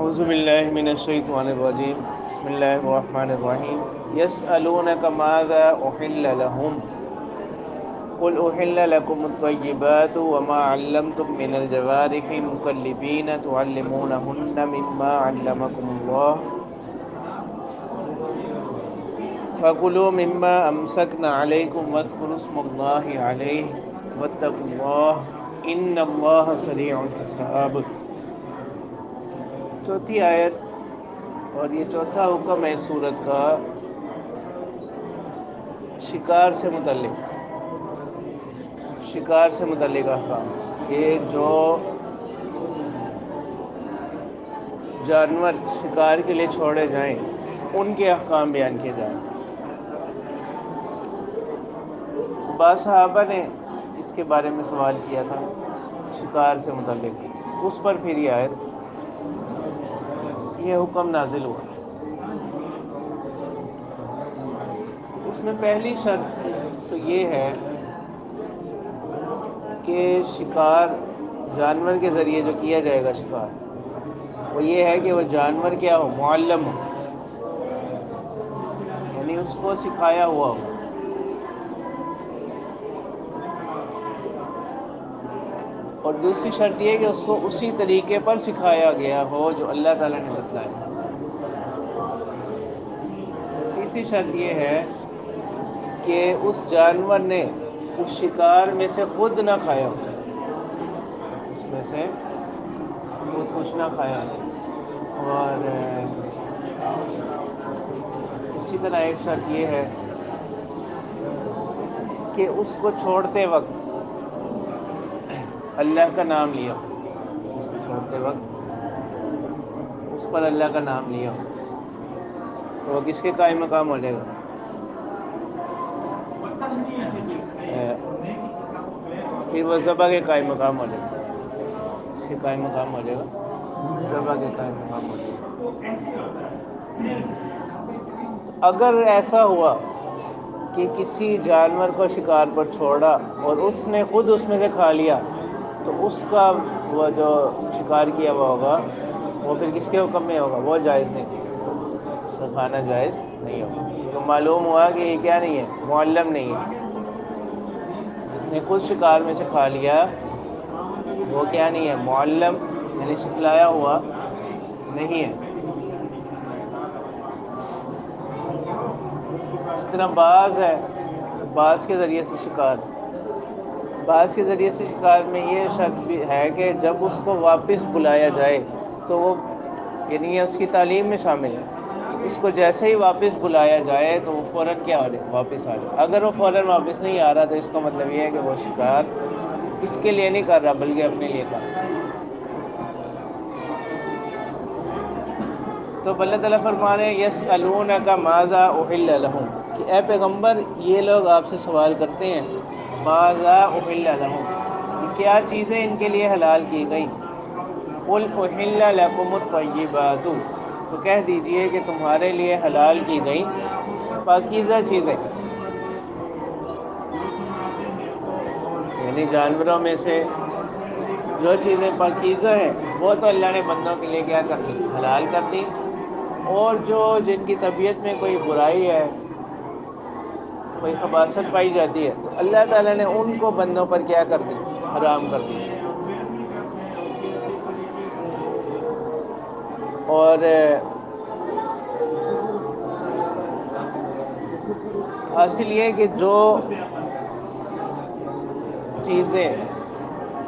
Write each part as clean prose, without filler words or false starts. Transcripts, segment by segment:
اعوذ باللہ من الشیطان الرجیم بسم اللہ الرحمن الرحیم یسألونک ماذا احل لهم قل احل لكم الطیبات وما علمتم من الجوارح مکلبین تعلمونهن مما علمکم اللہ فکلوا مما امسکن علیکم واذکروا اسم اللہ علیہ واتقوا اللہ ان اللہ سریع الحساب۔ چوتھی آیت اور یہ چوتھا حکم ہے سورت کا شکار سے متعلق احکام کہ جو جانور شکار کے لیے چھوڑے جائیں ان کے احکام بیان کیے جائیں۔ بعض صحابہ نے اس کے بارے میں سوال کیا تھا شکار سے متعلق، اس پر پھر یہ حکم نازل ہوا۔ اس میں پہلی شرط تو یہ ہے کہ شکار جانور کے ذریعے جو کیا جائے گا شکار، وہ یہ ہے کہ وہ جانور کیا ہو، معلم ہو، یعنی اس کو سکھایا ہوا ہو۔ اور دوسری شرط یہ کہ اس کو اسی طریقے پر سکھایا گیا ہو جو اللہ تعالیٰ نے بتلایا۔ تیسری شرط یہ ہے کہ اس جانور نے اس شکار میں سے خود نہ کھایا ہو، اس میں سے خود کچھ نہ کھایا ہو۔ اور اسی طرح ایک شرط یہ ہے کہ اس کو چھوڑتے وقت اللہ کا نام لیا ہو، چھوڑتے وقت اس پر اللہ کا نام لیا ہو، تو وہ کس کے قائم مقام ہو جائے گا؟ پھر وہ ذبح کے قائم مقام ہو جائے گا، اس کے قائم مقام ہو جائے گا، ذبح کے قائم مقام ہو جائے گا۔ تو اگر ایسا ہوا کہ کسی جانور کو شکار پر چھوڑا اور اس نے خود اس میں سے کھا لیا، تو اس کا وہ جو شکار کیا ہوا ہوگا وہ پھر کس کے حکم میں ہوگا؟ وہ جائز نہیں، اس کا کھانا جائز نہیں ہوگا۔ تو معلوم ہوا کہ یہ کیا نہیں ہے، معلم نہیں ہے۔ جس نے خود شکار میں سے کھا لیا وہ کیا نہیں ہے، معلم، یعنی سکھلایا ہوا نہیں ہے۔ اس طرح باز ہے، باز کے ذریعے سے شکار میں یہ شرط بھی ہے کہ جب اس کو واپس بلایا جائے تو وہ، یعنی یہ اس کی تعلیم میں شامل ہے، اس کو جیسے ہی واپس بلایا جائے تو وہ فوراً کیا ہو جائے، واپس آ جائے۔ اگر وہ فوراً واپس نہیں آ رہا تو اس کا مطلب یہ ہے کہ وہ شکار اس کے لیے نہیں کر رہا بلکہ اپنے لیے کر رہا۔ تو اللہ تعالیٰ فرما رہے ہیں یسألونک ماذا احل لہم، کہ اے پیغمبر یہ لوگ آپ سے سوال کرتے ہیں ماذا احل لہم، کہ کیا چیزیں ان کے لیے حلال کی گئیں۔ قل احل لکم الطیبات، تو کہہ دیجئے کہ تمہارے لیے حلال کی گئیں پاکیزہ چیزیں، یعنی جانوروں میں سے جو چیزیں پاکیزہ ہیں وہ تو اللہ نے بندوں کے لیے کیا کر دی، حلال کر دی۔ اور جن کی طبیعت میں کوئی برائی ہے، کوئی خباثت پائی جاتی ہے، تو اللہ تعالیٰ نے ان کو بندوں پر کیا کر دی، حرام کر دی۔ اور حاصل یہ کہ جو چیزیں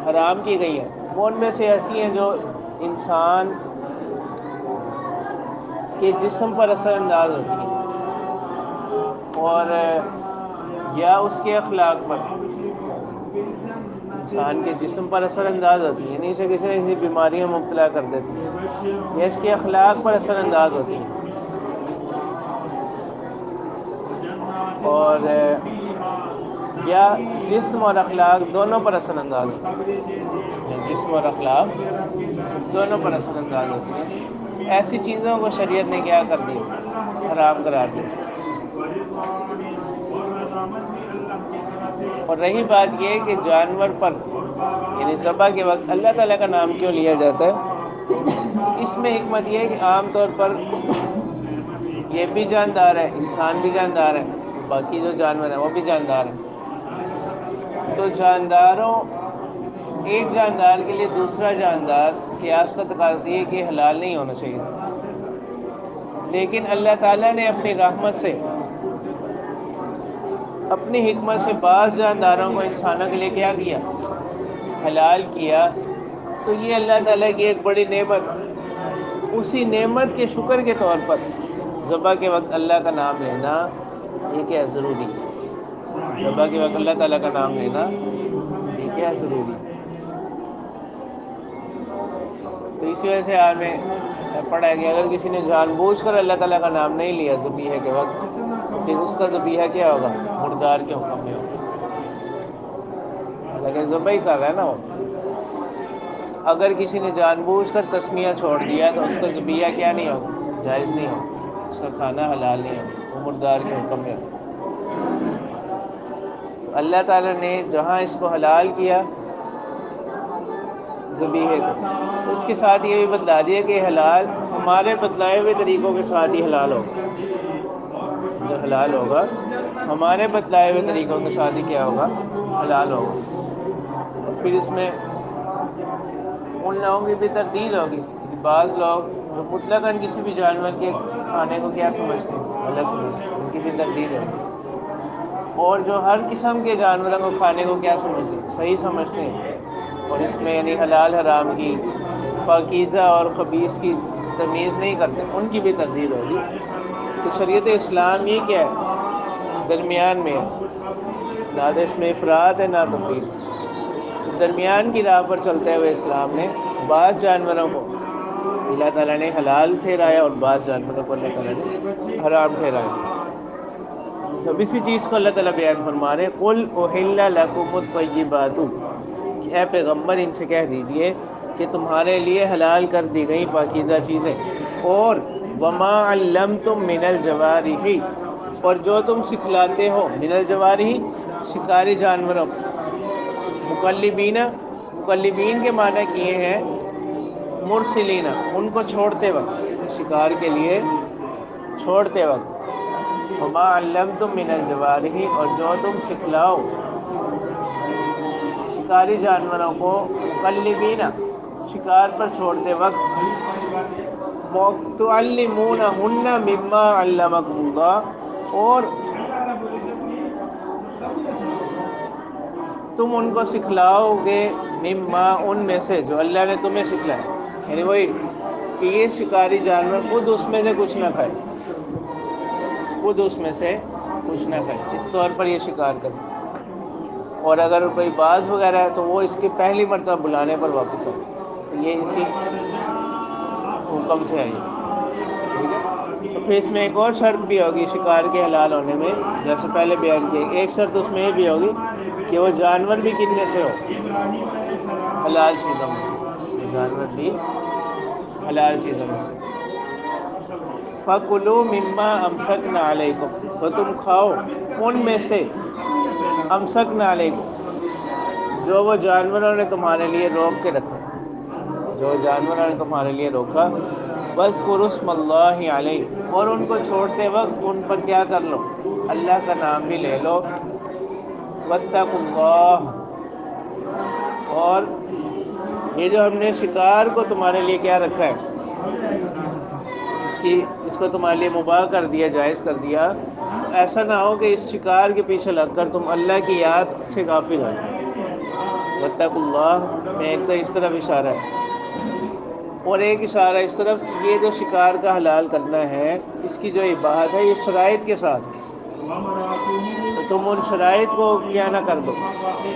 حرام کی گئی ہیں وہ ان میں سے ایسی ہیں جو انسان کے جسم پر اثر انداز ہوتی ہیں اور یا اس کے اخلاق پر، انسان کے جسم پر اثر انداز ہوتی ہیں، یعنی اسے کسی نہ کسی بیماریوں میں مبتلا کر دیتی ہیں، یا اس کے اخلاق پر اثر انداز ہوتی ہیں، اور یا جسم اور اخلاق دونوں پر اثر انداز ہوتی ہیں، جسم اور اخلاق دونوں پر اثر انداز ہوتی ہیں۔ ایسی چیزوں کو شریعت نے کیا کر دی، حرام قرار دیا۔ اور رہی بات یہ کہ جانور پر یعنی ذبح کے وقت اللہ تعالیٰ کا نام کیوں لیا جاتا ہے، اس میں حکمت یہ ہے کہ عام طور پر یہ بھی جاندار ہے، انسان بھی جاندار ہے، باقی جو جانور ہیں وہ بھی جاندار ہیں، تو جانداروں ایک جاندار کے لیے دوسرا جاندار قیاس کا تقاضا یہ کہ حلال نہیں ہونا چاہیے، لیکن اللہ تعالیٰ نے اپنی رحمت سے، اپنی حکمت سے بعض جانداروں کو انسانوں کے لیے کیا کیا؟ حلال کیا۔ تو یہ اللہ تعالیٰ کی ایک بڑی نعمت، اسی نعمت کے شکر کے طور پر ذبح کے وقت اللہ کا نام لینا یہ کیا ہے؟ ضروری۔ ذبح کے وقت اللہ تعالیٰ کا نام لینا یہ کیا ہے؟ ضروری۔ تو اسی وجہ سے ہمیں پڑھا ہے کہ اگر کسی نے جان بوجھ کر اللہ تعالیٰ کا نام نہیں لیا ذبیحہ کے وقت، تو پھر اس کا ذبیحہ کیا ہوگا؟ مردار کے حکم میں ہوگا، لیکن ذبح ہی کر رہا ہے نا وہ۔ اگر کسی نے جان بوجھ کر تسمیہ چھوڑ دیا تو اس کا ذبیحہ کیا نہیں ہوگا؟ جائز نہیں ہوگا، اس کا کھانا حلال نہیں ہوگا، وہ مردار کے حکم میں ہوگا۔ تو اللہ تعالیٰ نے جہاں اس کو حلال کیا ذبیحے کو، اس کے ساتھ یہ بھی بتلا دیا کہ حلال ہمارے بتلائے ہوئے طریقوں کے ساتھ ہی حلال ہوگا، جو حلال ہوگا ہمارے بتلائے ہوئے طریقوں کے ساتھ ہی کیا ہوگا؟ حلال ہوگا۔ اور پھر اس میں ان لوگوں کی بھی تردید ہوگی کہ بعض لوگ جو مطلقاً کسی بھی جانور کے کھانے کو کیا سمجھتے ہیں؟ غلط سمجھتے ہیں، ان کی بھی تردید ہوگی، اور جو ہر قسم کے جانوروں کو کھانے کو کیا سمجھتے ہیں؟ صحیح سمجھتے ہیں، اور اس میں یعنی حلال حرام کی، پاکیزہ اور خبیث کی تمیز نہیں کرتے، ان کی بھی تردید ہوگی۔ تو شریعت اسلام یہ کیا ہے؟ درمیان میں ہے، نہ تو اس میں افراط ہے نہ تفریط۔ درمیان کی راہ پر چلتے ہوئے اسلام نے بعض جانوروں کو اللہ تعالیٰ نے حلال ٹھہرایا اور بعض جانوروں کو اللہ تعالیٰ نے حرام ٹھہرایا۔ اب اسی چیز کو اللہ تعالیٰ بیان فرما رہے، قُلْ أُحِلَّ لَكُمُ الطَّيِّبَاتُ، کہ اے پیغمبر ان سے کہہ دیجئے کہ تمہارے لیے حلال کر دی گئی پاکیزہ چیزیں، اور وَمَا عَلَّمْتُم مِّنَ الْجَوَارِحِ، اور جو تم سکھلاتے ہو، من الجوارح شکاری جانوروں، مکلبین کے معنی کیے ہیں مرسلین، ان کو چھوڑتے وقت، شکار کے لیے چھوڑتے وقت۔ وما علمتم من الجوارح، اور جو تم سکھلاؤ شکاری جانوروں کو، مکلبین شکار پر چھوڑتے وقت، تعلمونہن مما علمکم اللہ، اور تم ان کو سکھلاؤ گے مما ان میں سے جو اللہ نے تمہیں سکھلایا، یعنی وہی کہ یہ شکاری جانور خود اس میں سے کچھ نہ کھائے، خود اس میں سے کچھ نہ کھائے، اس طور پر یہ شکار کرے، اور اگر کوئی باز وغیرہ ہے تو وہ اس کے پہلی مرتبہ بلانے پر واپس آئے، تو یہ اسی حکم سے ہے یہ، ٹھیک ہے۔ تو پھر اس میں ایک اور شرط بھی ہوگی شکار کے حلال ہونے میں، جیسے پہلے بیان کیا، ایک شرط اس میں یہ بھی ہوگی کہ وہ جانور بھی کن میں سے ہو؟ حلال چیزوں میں سے، وہ جانور بھی حلال چیزوں میں سے۔ فَكُلُوا مِمَّا أَمْسَكْنَا عَلَيْكُمْ، تو تم کھاؤ ان میں سے، أَمْسَكْنَا عَلَيْكُمْ، جو وہ جانوروں نے تمہارے لیے روک کے رکھا، جو جانوروں نے تمہارے لیے روکا، وَاذْكُرُوا اسْمَ اللَّهِ عَلَيْهِ، اور ان کو چھوڑتے وقت ان پر کیا کر لو؟ اللہ کا نام بھی لے لو، وَاتَّقُوا اللَّهَ، اور یہ جو ہم نے شکار کو تمہارے لیے کیا رکھا ہے، اس کو تمہارے لیے مباح کر دیا، جائز کر دیا، تو ایسا نہ ہو کہ اس شکار کے پیچھے لگ کر تم اللہ کی یاد سے غافل ہو جاؤ۔ وَاتَّقُوا اللَّهَ میں ایک تو اس طرف اشارہ ہے، اور ایک اشارہ اس طرف کہ یہ جو شکار کا حلال کرنا ہے، اس کی جو اباحت ہے یہ شرائط کے ساتھ ہے، تو تم ان شرائط کو کیا نہ کر دو،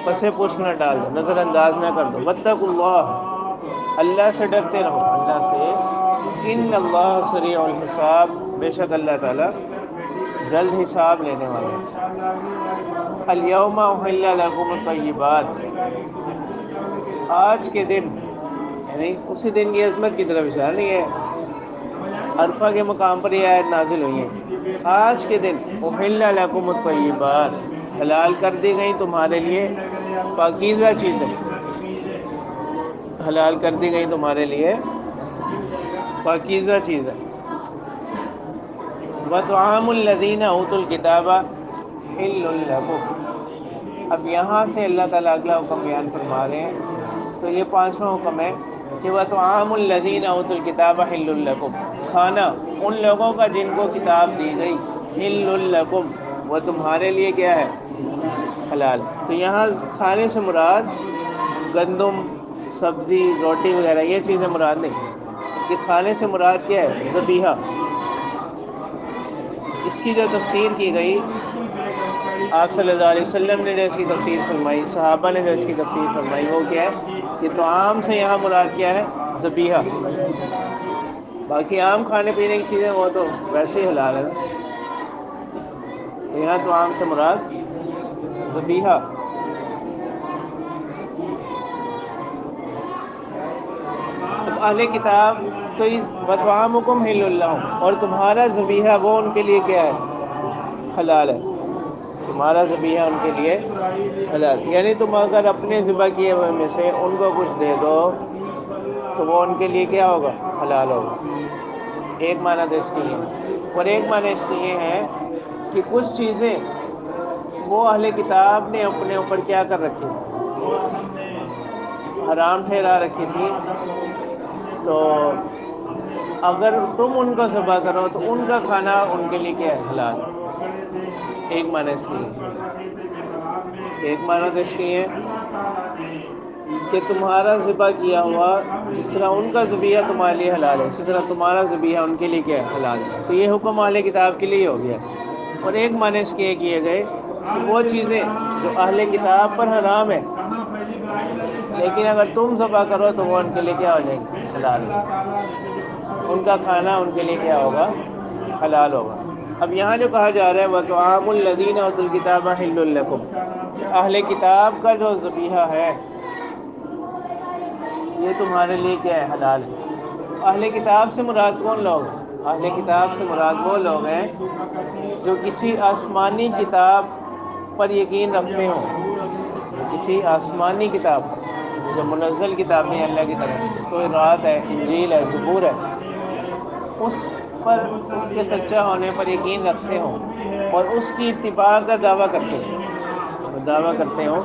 پسے پوچھ نہ ڈال دو، نظر انداز نہ کر دو۔ وَاتَّقُوا اللَّهَ، اللہ سے ڈرتے رہو، اللہ سے، ان اللہ سریع الحساب، بے شک اللہ تعالیٰ جلد حساب لینے والے ہیں۔ الیوم احل لکم الطیبات، آج کے دن، یعنی اسی دن کی عظمت کی طرف اشارہ نہیں ہے، عرفہ کے مقام پر یہ آیت نازل ہوئی ہے۔ آج کے دن احل لکم الطیبات، حلال کر دی گئی تمہارے لیے پاکیزہ چیزیں، حلال کر دی گئی تمہارے لیے پاکیزہ چیز ہے. وَطَعَامُ الَّذِينَ أُوتُوا الْكِتَابَ حِلٌّ لَكُمْ. اب یہاں سے اللہ تعالیٰ اگلا حکم بیان فرما رہے ہیں. تو یہ پانچواں حکم ہے کہ وَطَعَامُ الَّذِينَ أُوتُوا الْكِتَابَ حِلٌّ لَكُمْ. کھانا ان لوگوں کا جن کو کتاب دی گئی حِلٌّ لَكُمْ وہ تمہارے لیے کیا ہے؟ حلال. تو یہاں کھانے سے مراد گندم، سبزی، روٹی وغیرہ یہ چیزیں مراد نہیں. کہ کھانے سے مراد کیا ہے؟ ذبیحہ. اس کی جو تفسیر کی گئی آپ صلی اللہ علیہ وسلم نے جو اس کی تفسیر فرمائی، صحابہ نے جو اس کی تفسیر فرمائی، وہ کیا ہے کہ تو عام سے یہاں مراد کیا ہے؟ ذبیحہ. باقی عام کھانے پینے کی چیزیں وہ تو ویسے ہی حلال ہے نا. تو یہاں تو عام سے مراد ذبیحہ. اب اہل کتاب تو وَطَعَامُكُمْ حِلٌّ لَّهُمْ، اور تمہارا ذبیحہ وہ ان کے لیے کیا ہے؟ حلال ہے. تمہارا ذبیحہ ان کے لیے حلال. یعنی تم اگر اپنے ذبح کیے ہوئے میں سے ان کو کچھ دے دو تو وہ ان کے لیے کیا ہوگا؟ حلال ہوگا. ایک معنی تو اس کی ہے. اور ایک معنی اس کی یہ ہے کہ کچھ چیزیں وہ اہل کتاب نے اپنے اوپر کیا کر رکھی، حرام ٹھہرا رکھی تھی. تو اگر تم ان کو ذبح کرو تو ان کا کھانا ان کے لیے کیا ہے؟ حلال. ایک معنی اس کی ہے. ایک معنی تو اس کی ہے کہ تمہارا ذبح کیا ہوا جس طرح ان کا ذبیحہ تمہارے لیے حلال ہے، اسی طرح تمہارا ذبیحہ ان کے لیے کیا ہے؟ حلال ہے. تو یہ حکم اہل کتاب کے لیے ہو گیا. اور ایک معنی اس کے یہ کیے گئے کہ وہ چیزیں جو اہل کتاب پر حرام ہے لیکن اگر تم ذبح کرو تو وہ ان کے لیے کیا ہو جائیں گے؟ حلال. ان کا کھانا ان کے لیے کیا ہوگا؟ حلال ہوگا. اب یہاں جو کہا جا رہا ہے وَطَعَامُ الَّذِينَ أُوتُوا الْكِتَابَ حِلٌّ لَكُمْ، اہل کتاب کا جو ذبیحہ ہے یہ تمہارے لیے کیا ہے؟ حلال ہے. اہل کتاب سے مراد کون لوگ ہیں؟ اہل کتاب سے مراد وہ لوگ ہیں جو کسی آسمانی کتاب پر یقین رکھتے ہوں. کسی آسمانی کتاب جو منزل کتاب ہے اللہ کی طرف، تو رات ہے، انجیل ہے، زبور ہے، اس پر اس کے سچا ہونے پر یقین رکھتے ہوں اور اس کی اتباع کا دعویٰ کرتے ہوں. دعویٰ کرتے ہوں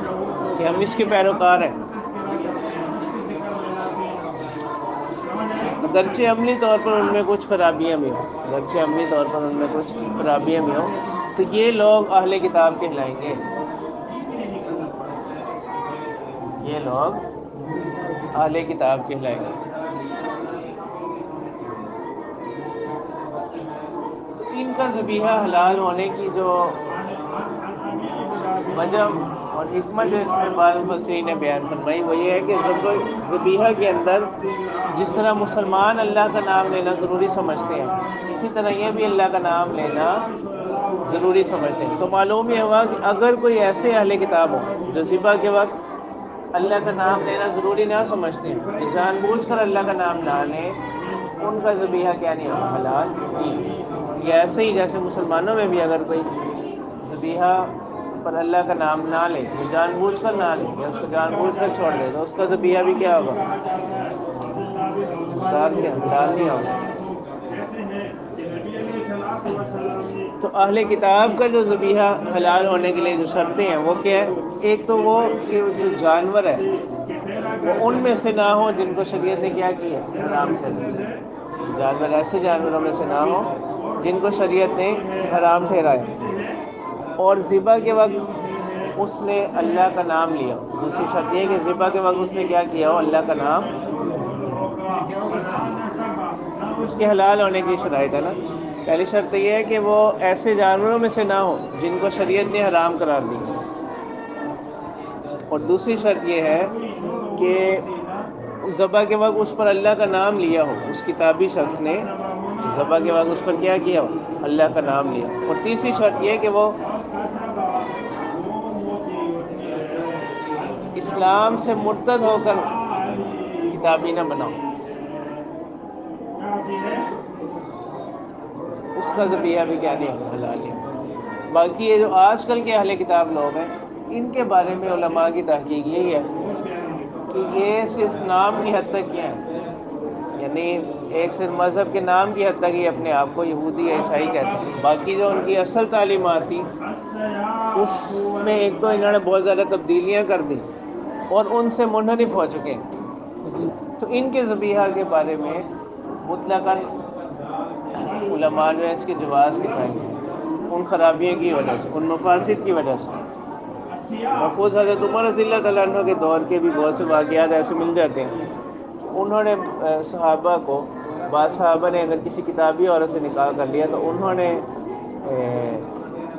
کہ ہم اس کے پیروکار ہیں. اگرچہ عملی طور پر ان میں کچھ خرابیاں بھی ہوں، اگرچہ عملی طور پر ان میں کچھ خرابیاں بھی ہوں، تو یہ لوگ اہل کتاب کہلائیں گے. یہ لوگ اہل کتاب کہلائیں گے. ان کا ذبیحہ حلال ہونے کی جو وجہ اور حکمت جو اس میں بعض مفسرین نے بیان فرمائی وہ یہ ہے کہ ذبیحہ کے اندر جس طرح مسلمان اللہ کا نام لینا ضروری سمجھتے ہیں، اسی طرح یہ بھی اللہ کا نام لینا ضروری سمجھتے ہیں. تو معلوم یہ ہوا کہ اگر کوئی ایسے اہل کتاب ہو جو ذبح کے وقت اللہ کا نام لینا ضروری نہ سمجھتے ہیں، کہ جان بوجھ کر اللہ کا نام نہ لیں، ان کا ذبیحہ کیا نہیں ہوگا؟ حلال نہیں. یہ ایسے ہی جیسے مسلمانوں میں بھی اگر کوئی ذبیحہ پر اللہ کا نام نہ لے، جان بوجھ کر نہ لے یا اس کو جان بوجھ کر چھوڑ دے تو اس کا ذبیحہ بھی کیا ہوگا؟ حلال نہیں ہوگا. تو اہل کتاب کا جو ذبیحہ حلال ہونے کے لیے جو شرطیں ہیں وہ کیا ہے؟ ایک تو وہ کہ جو جانور ہے وہ ان میں سے نہ ہو جن کو شریعت نے کیا کیا ہے؟ حرام ٹھہرایا. جانور ایسے جانوروں میں سے نہ ہو جن کو شریعت نے حرام ٹھہرایا. اور ذبح کے وقت اس نے اللہ کا نام لیا. دوسری شرط یہ کہ ذبح کے وقت اس نے کیا کیا ہو؟ اللہ کا نام. اس کے حلال ہونے کی شرائط ہے نا. پہلی شرط تو یہ ہے کہ وہ ایسے جانوروں میں سے نہ ہو جن کو شریعت نے حرام قرار دیا. اور دوسری شرط یہ ہے کہ ذبح کے وقت اس پر اللہ کا نام لیا ہو. اس کتابی شخص نے ذبح کے وقت اس پر کیا کیا ہو؟ اللہ کا نام لیا. اور تیسری شرط یہ کہ وہ اسلام سے مرتد ہو کر کتابی نہ بناؤ. اس کا ذبیحہ بھی کیا نہیں حلال ہے. باقی یہ جو آج کل کے اہل کتاب لوگ ہیں ان کے بارے میں علماء کی تحقیق یہی ہے کہ یہ صرف نام کی حد تک کیا ہے، یہ یعنی ایک صرف مذہب کے نام کی حد تک ہی اپنے آپ کو یہودی یا عیسائی کہتے ہیں، باقی جو ان کی اصل تعلیمات تھی اس میں ایک تو انہوں نے بہت زیادہ تبدیلیاں کر دی اور ان سے منحرف ہو چکے ہیں۔ تو ان کے ذبیحہ کے بارے میں مطلقاً علماء جو ہے اس کے جواز دکھائیں گے، ان خرابیوں کی وجہ سے، ان مفاسد کی وجہ سے۔ اور خود حضرت عمر رضی اللہ تعالیٰ عنہ کے دور کے بھی بہت سے واقعات ایسے مل جاتے ہیں کہ انہوں نے صحابہ کو، بعض صحابہ نے اگر کسی کتابی عورت سے نکاح کر لیا تو انہوں نے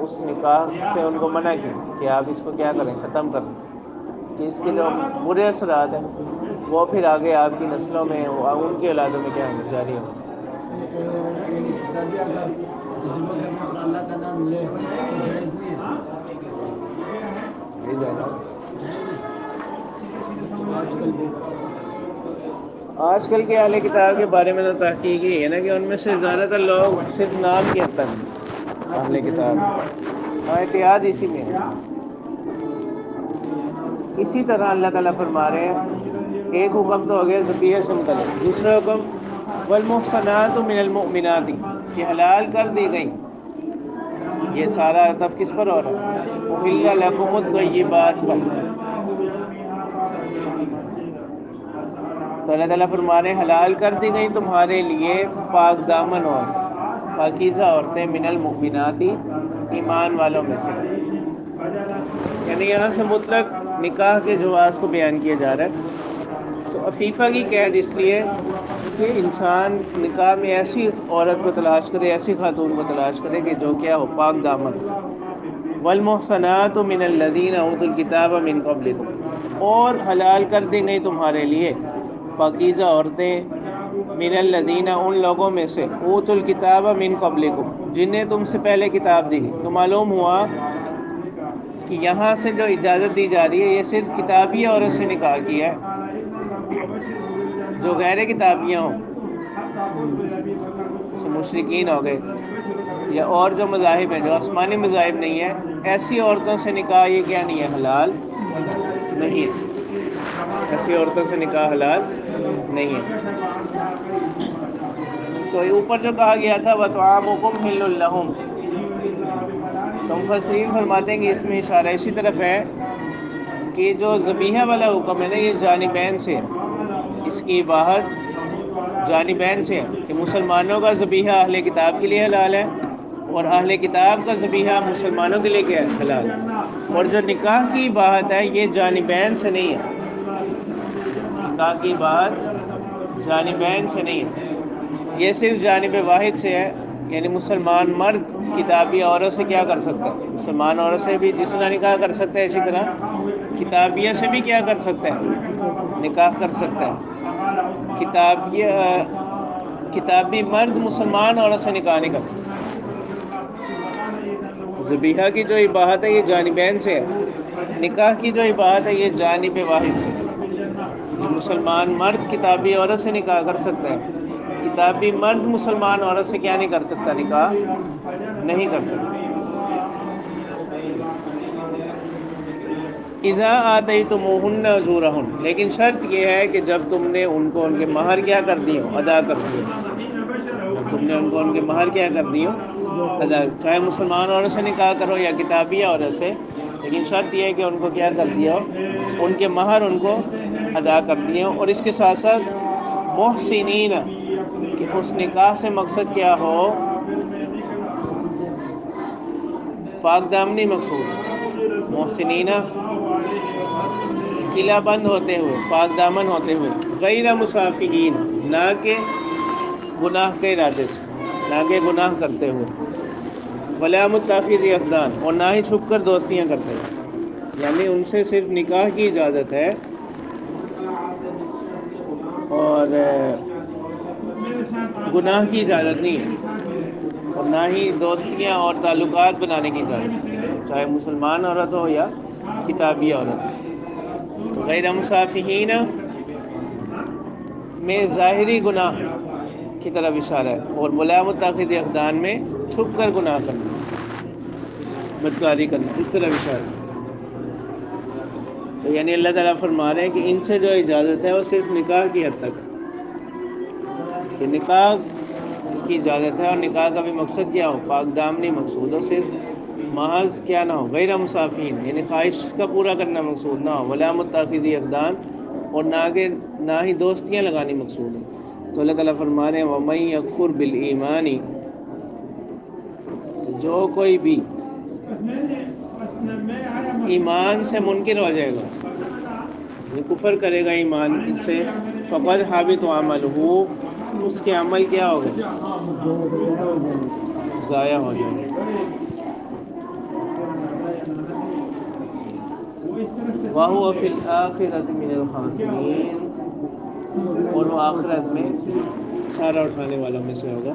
اس نکاح سے ان کو منع کی کہ آپ اس کو کیا کریں، ختم کر دیں، کہ اس کے جو برے اثرات ہیں وہ پھر آگے آپ کی نسلوں میں، ان کی اولادوں میں کیا ہوں جاری ہوں۔ اللہ کا نام لے جائز نہیں ہے، آج کل کے اہل کتاب کے بارے میں تو تحقیق یہ ہے نا کہ ان میں سے زیادہ تر لوگ صرف نام کی حد تک اہل کتاب، احتیاط اسی میں ہے۔ اسی طرح اللہ تعالیٰ فرما رہے ہیں، ایک حکم تو ہو گیا ذبیحہ سے متعلق، دوسرا حکم والمحصنات من المؤمنات کہ حلال کر دی گئی، یہ سارا عطف کس پر ہو رہا ہے؟ احل لکم الطیبات پر۔ تو اللہ تعالیٰ فرما رہے ہیں حلال کر دی گئی تمہارے لیے پاک دامن اور پاکیزہ عورتیں من المؤمنات ایمان والوں میں سے، یعنی یہاں سے مطلق نکاح کے جواز کو بیان کیا جا رہا ہے۔ تو عفیفہ کی قید اس لیے کہ انسان نکاح میں ایسی عورت کو تلاش کرے، ایسی خاتون کو تلاش کرے کہ جو کیا ہو، پاک دامن۔ والمحصنات من الذین اوتوا الکتاب من قبلکم، اور حلال کر دی گئی تمہارے لیے پاکیزہ عورتیں من الذین ان لوگوں میں سے اوتوا الکتاب من قبلکم جنہیں تم سے پہلے کتاب دی گئی۔ تو معلوم ہوا کہ یہاں سے جو اجازت دی جا رہی ہے یہ صرف کتابی عورت سے نکاح کیا ہے، جو غیر کتابیاں ہوں، جیسے مشرکین ہو گئے یا اور جو مذاہب ہیں جو آسمانی مذاہب نہیں ہیں، ایسی عورتوں سے نکاح یہ کیا نہیں ہے، حلال نہیں ہے، ایسی عورتوں سے نکاح حلال نہیں ہے۔ تو اوپر جو کہا گیا تھا وَطَعَامُكُمْ حِلٌّ لَّهُمْ، تو مفسرین فرماتے ہیں کہ اس میں اشارہ اسی طرف ہے کہ جو ذبیحہ والا حکم ہے نا یہ جانبین سے ہے، اس کی اباحت جانبین سے ہے کہ مسلمانوں کا ذبیحہ اہل کتاب کے لیے حلال ہے اور اہل کتاب کا ذبیحہ مسلمانوں کے لیے کیا ہے، حلال ہے۔ اور جو نکاح کی اباحت ہے یہ جانبین سے نہیں ہے، نکاح کی اباحت جانبین سے نہیں ہے، یہ صرف جانب واحد سے ہے، یعنی مسلمان مرد کتابی عورت سے کیا کر سکتا ہے، مسلمان عورت سے بھی جس طرح نکاح کر سکتا ہے اسی طرح کتابیہ سے بھی کیا کر سکتا ہے، نکاح کر سکتا ہے۔ کتابی مرد مسلمان عورت سے نکاح نہیں کر سکتا۔ ذبیحہ کی جو اباحت ہے یہ جانبین سے ہے، نکاح کی جو اباحت ہے یہ جانب واحد سے ہے۔ مسلمان مرد کتابی عورت سے نکاح کر سکتا ہے، کتابی مرد مسلمان عورت سے کیا نہیں کر سکتا، نکاح نہیں کر سکتا۔ اذا آتیتموہن اجورہن، لیکن شرط یہ ہے کہ جب تم نے ان کو ان کے مہر کیا کر دی ہو، ادا کر دی ہو، جب تم نے ان کو ان کے مہر کیا کر دی ہو، ادا، چاہے مسلمان عورت سے نکاح کرو یا کتابی عورت سے، لیکن شرط یہ ہے کہ ان کو کیا کر دیا ہو، ان کے مہر ان کو ادا کر دیے ہو، اور اس کے ساتھ ساتھ محسنین، کہ اس نکاح سے مقصد کیا ہو، پاک دامنی مقصود، محسنین قلعہ بند ہوتے ہوئے، پاک دامن ہوتے ہوئے، غیر مسافحین، نہ کہ گناہ کے ارادے سے، نہ کہ گناہ کرتے ہوئے، ولا متخذی اخدان، اور نہ ہی چھپ کر دوستیاں کرتے ہوئے، یعنی ان سے صرف نکاح کی اجازت ہے اور گناہ کی اجازت نہیں ہے، اور نہ ہی دوستیاں اور تعلقات بنانے کی اجازت ہے، چاہے مسلمان عورت ہو یا کتابی عورت ہو۔ تو غیر مصافحین میں ظاہری گناہ کی طرف اشارہ ہے، اور ولا متخذ اخدان میں چھپ کر گناہ کرنا، بدکاری کرنا، اس طرح اشارہ ہے۔ تو یعنی اللہ تعالیٰ فرما رہے ہیں کہ ان سے جو اجازت ہے وہ صرف نکاح کی حد تک ہے، کہ نکاح کی اجازت ہے، اور نکاح کا بھی مقصد کیا ہو، پاک دامنی مقصود ہو، صرف محض کیا نہ ہو، غیر مسافین، یعنی خواہش کا پورا کرنا مقصود نہ ہو، ولا متخذی اقدان، اور نہ ہی دوستیاں لگانی مقصود ہے۔ تو اللہ تعالیٰ فرما رہے ہیں وَمَن يَكْفُرْ بِالْإِيمَانِ، تو جو کوئی بھی ایمان سے منکر ہو جائے گا، یہ کفر کرے گا ایمان سے، فقد حابط عملہ، اس کے عمل کیا ہوگا، ضائع ہو جائے گا۔ وَهُوَ فِي الْآخِرَةِ مِنَ الْخَاسِرِينَ، اور وہ آخرت میں خسارہ اٹھانے والوں میں سے ہوگا۔